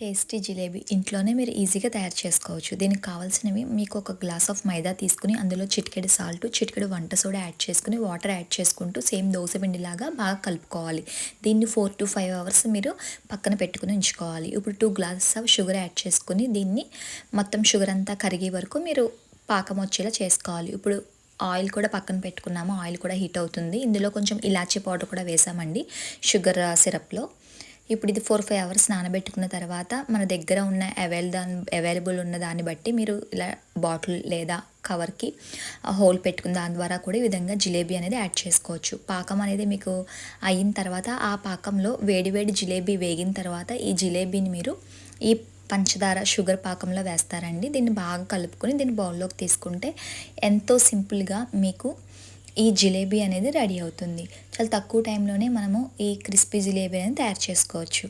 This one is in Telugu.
టేస్టీ జిలేబీ ఇంట్లోనే మీరు ఈజీగా తయారు చేసుకోవచ్చు. దీనికి కావాల్సినవి మీకు ఒక గ్లాస్ ఆఫ్ మైదా తీసుకుని అందులో చిటికెడు సాల్ట్, చిటికెడు వంట సోడా యాడ్ చేసుకుని వాటర్ యాడ్ చేసుకుంటూ సేమ్ దోస పిండిలాగా బాగా కలుపుకోవాలి. దీన్ని 4 to 5 అవర్స్ మీరు పక్కన పెట్టుకుని ఉంచుకోవాలి. ఇప్పుడు 2 గ్లాసెస్ ఆఫ్ షుగర్ యాడ్ చేసుకుని దీన్ని మొత్తం షుగర్ అంతా కరిగే వరకు మీరు పాకం వచ్చేలా చేసుకోవాలి. ఇప్పుడు ఆయిల్ కూడా పక్కన పెట్టుకున్నాము. ఆయిల్ కూడా హీట్ అవుతుంది. ఇందులో కొంచెం ఇలాచీ పౌడర్ కూడా వేసామండి షుగర్ సిరప్లో. ఇప్పుడు ఇది 4-5 అవర్స్ నానబెట్టుకున్న తర్వాత మన దగ్గర ఉన్న అవైలబుల్ ఉన్న దాన్ని బట్టి మీరు ఇలా బాటిల్ లేదా కవర్కి హోల్ పెట్టుకున్న దాని ద్వారా కూడా ఈ విధంగా జిలేబీ అనేది యాడ్ చేసుకోవచ్చు. పాకం అనేది మీకు అయిన తర్వాత ఆ పాకంలో వేడి వేడి జిలేబీ వేగిన తర్వాత ఈ జిలేబీని మీరు ఈ పంచదార షుగర్ పాకంలో వేస్తారండి. దీన్ని బాగా కలుపుకొని దీన్ని బౌల్లోకి తీసుకుంటే ఎంతో సింపుల్గా మీకు ఈ జిలేబీ అనేది రెడీ అవుతుంది. చాలా తక్కువ టైంలోనే మనము ఈ క్రిస్పీ జిలేబీ అనేది తయారు చేసుకోవచ్చు.